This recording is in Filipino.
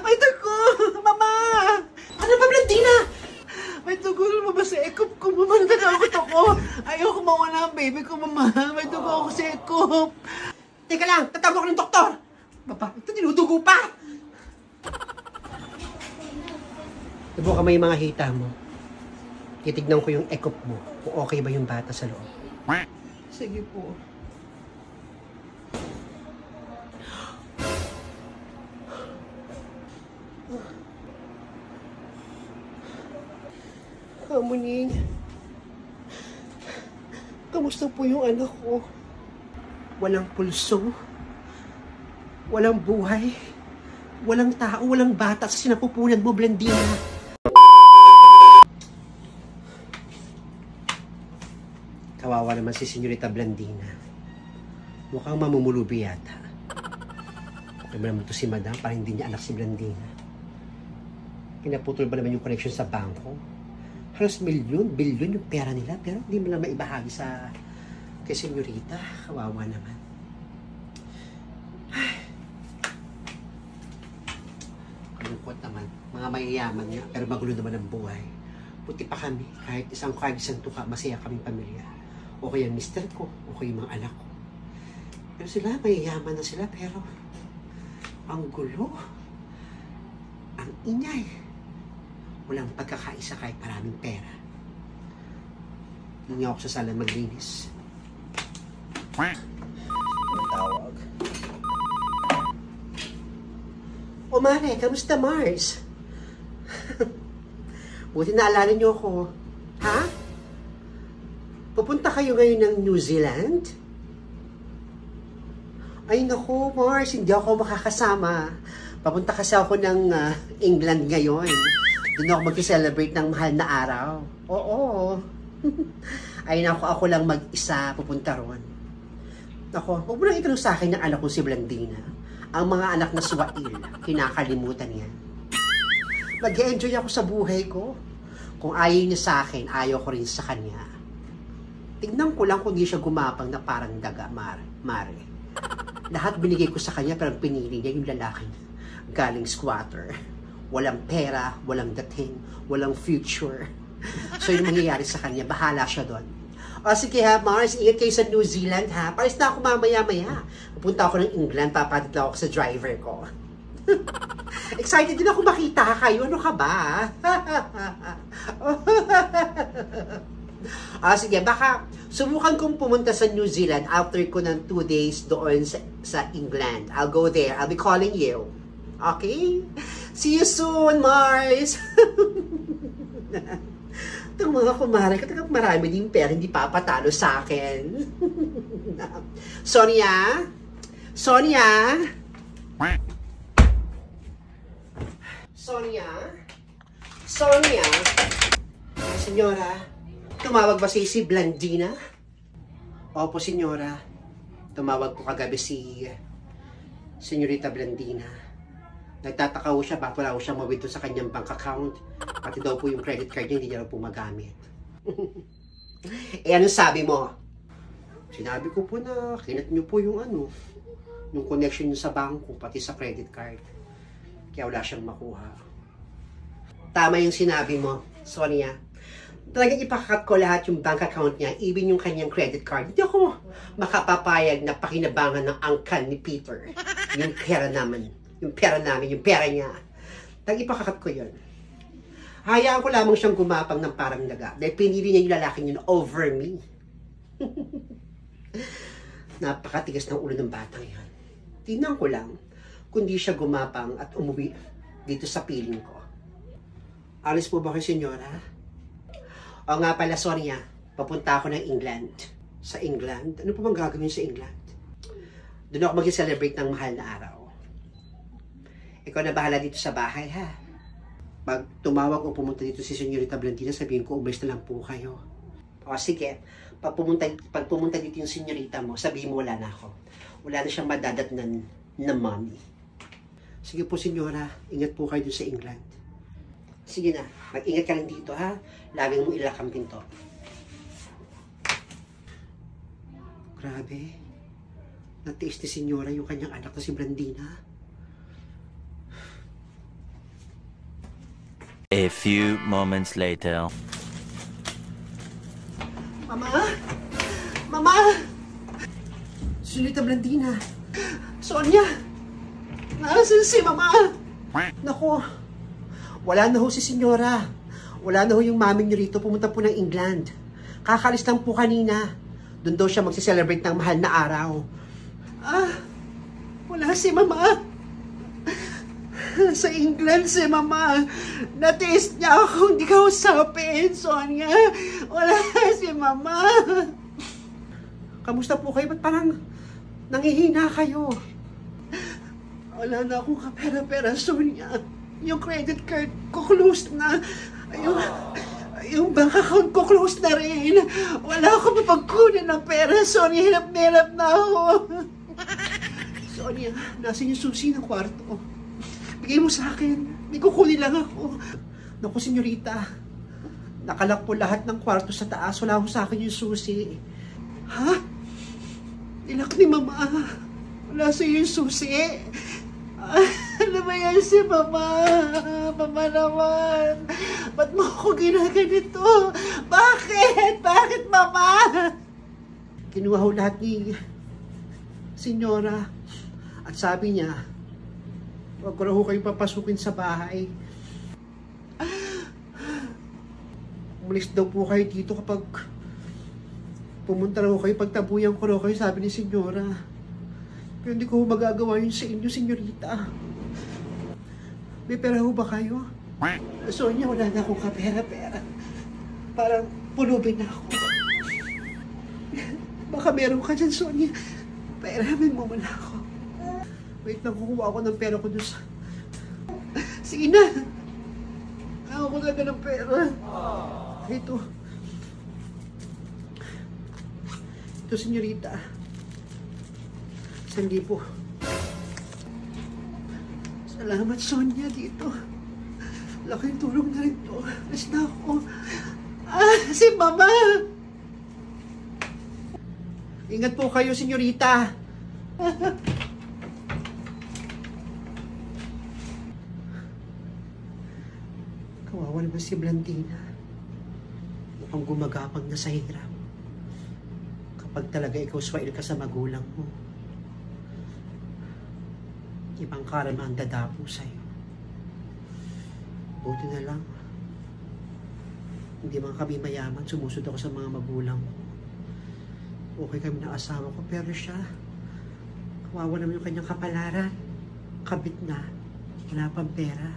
May dugo! Mama! Ano ba, Blandina? May dugo mo ba sa ekop ko? Mama, natakot ako. Ayoko mawala ang baby ko, Mama. May dugo ako sa ekop. Teka lang, tatawag ako ng doktor. Baba, ito dinudugo pa. Diba ka may mga hita mo? Titignan ko yung ekop mo kung okay ba yung bata sa loob. Sige po. Muning, kamusta po yung anak ko? Walang pulso, walang buhay, walang tao, walang bata sa sinapupunan mo, Blandina. Kawawa naman si Senyorita Blandina. Mukhang mamumulubi yata. Alam naman ito si Madam, parang hindi niya anak si Blandina. Pinaputol ba naman yung connection sa bangko? Halos milyon, bilyon yung pera nila, pero hindi mo lang maibahagi sa kay Senyorita. Kawawa naman. Kalungkot naman. Mga mayayaman nga, pero magulo naman ang buhay. Puti pa kami, kahit isang tuka, masaya kaming pamilya. O kaya mister ko, o kaya yung mga anak ko. Pero sila, mayayaman na sila, pero ang gulo, ang ingay. Walang pagkakaisa kahit maraming pera. Hindi ako sa sala maglinis. Tawag. O Mare, kamusta Mars? Buti naalala niyo ako. Ha? Pupunta kayo ngayon ng New Zealand? Ay naku, Mars, hindi ako makakasama. Papunta kasi ako ng England ngayon. Doon ako mag-celebrate ng mahal na araw. Oo. Ay naku, ako lang mag-isa pupunta ron. Ako, huwag mo lang itanong sa akin ng anak ko si Blandina. Ang mga anak na Swail, kinakalimutan yan. Mag-enjoy ako sa buhay ko. Kung ayaw niya sa akin, ayaw ko rin sa kanya. Tignan ko lang kung di siya gumapang na parang daga, Mare. Lahat binigay ko sa kanya, pero pinili niya yung lalaki galing squatter. Walang pera, walang dating, walang future. So yung mangyayari sa kanya, bahala siya doon. O sige ha, Mars, ingat kayo sa New Zealand ha. Paris na ako mamaya-maya. Pupunta ako ng England, papadit ako sa driver ko. Excited din ako makita kayo. Ano ka ba? Sige, baka subukan kong pumunta sa New Zealand after ko ng 2 days doon sa England. I'll go there. I'll be calling you. Okay? See you soon, Mars! Itong mga kumare, katagang marami din pera, hindi papatalo sa akin. Sonia? Sonia? Sonia? Sonia? Senyora, tumawag ba si Blandina? Opo, senyora. Tumawag po kagabi si Senyorita Blandina. Nagtataka ko siya, bakit wala ko siya mawito sa kanyang bank account. Pati daw po yung credit card niya, hindi niya po magamit. Anong sabi mo? Sinabi ko po na kinat niyo po yung yung connection niyo sa bangko, pati sa credit card. Kaya wala siyang makuha. Tama yung sinabi mo, Sonia. Talagang ipakakat ko lahat yung bank account niya, even yung kanyang credit card. Hindi ako makapapayag na pakinabangan ng angkan ni Peter. Yung pera naman. Yung pera namin, yung pera niya. Nag-ipakakat ko yun. Hayaan ko lamang siyang gumapang ng parang daga. Dahil pinili niya yung lalaking yun over me. Napakatigas ng ulo ng batang yan. Tingnan ko lang kung di siya gumapang at umuwi dito sa piling ko. Alis po ba kayo, senyora? O nga pala, Sonia, papunta ako ng England. Sa England? Ano po bang gagawin sa England? Doon ako mag-celebrate ng mahal na araw. Ikaw na bahala dito sa bahay, ha? Pag tumawag o pumunta dito si Senyorita Blandina, sabihin ko, umalis na lang po kayo. O sige, pag pumunta dito yung senyorita mo, sabihin mo wala na ako. Wala na siyang madadatnan na mommy. Sige po, senyora, ingat po kayo dun sa England. Sige na, mag-ingat ka lang dito, ha? Laging mo ilak ang pinto. Grabe. Natiis ni Senyora yung kanyang anak na si Blandina. A few moments later. Mama! Mama! Senyorita Blandina! Sonia! Nasaan si Mama? Naku, wala na ho si Senyora. Wala na ho yung maming niyo rito. Pumunta po ng England. Kakalis lang po kanina. Doon daw siya magsiselebrate ng mahal na araw. Wala si Mama. Sa England si Mama. Natiis niya ako. Hindi ka usapin, Sonia. Wala si Mama. Kamusta po kayo? Ba't parang nangihina kayo? Wala na akong kapera-pera, Sonia. Yung credit card ko close na. Yung bank account ko close na rin. Wala akong mapagkunin ng pera, Sonia. Hirap na ako. Sonia, nasa yung susi ng kwarto. Bigay mo sa akin. May kukunin lang ako. Naku, senyorita. Nakalak po lahat ng kwarto sa taas. Wala ko sa akin yung susi. Ha? Nilak ni Mama. Wala sa yung susi. Ano ba yan si Mama? Mama naman. Ba't mo ako ginaganito? Bakit? Bakit, Mama? Kinuha ko lahat ni Senyora. At sabi niya, huwag ko na ho kayong papasukin sa bahay. Umalis daw po kayo dito kapag pumunta na ho kayo, pagtabuyan ko na kayo, sabi ni Senyora. Pero hindi ko magagawa yun sa inyo, senyorita. May pera ho ba kayo? Sonia, wala na akong kapera-pera. Parang pulubin na ako. Baka meron ka dyan, Sonia. Pairamin mo muna ako. Wait lang, kukuha ako ng pera ko doon sa... Sige na! Ako ko talaga ng pera. Ito. Ito, senyorita. 1,000. Salamat, Sonia, dito. Laking tulong na rin to. Alas na ako. Si Mama! Ingat po kayo, senyorita. Kawawa naman si Blandina. Mukhang gumagapang na sa hirap. Kapag talaga ikaw swail ka sa magulang mo, ibang karama ang dadapo sa'yo. Buti na lang, hindi man kami mayaman, sumusod ako sa mga magulang ko. Okay kami ng asawa ko, pero siya, kawawa naman yung kanyang kapalaran. Kabit na, wala pang pera.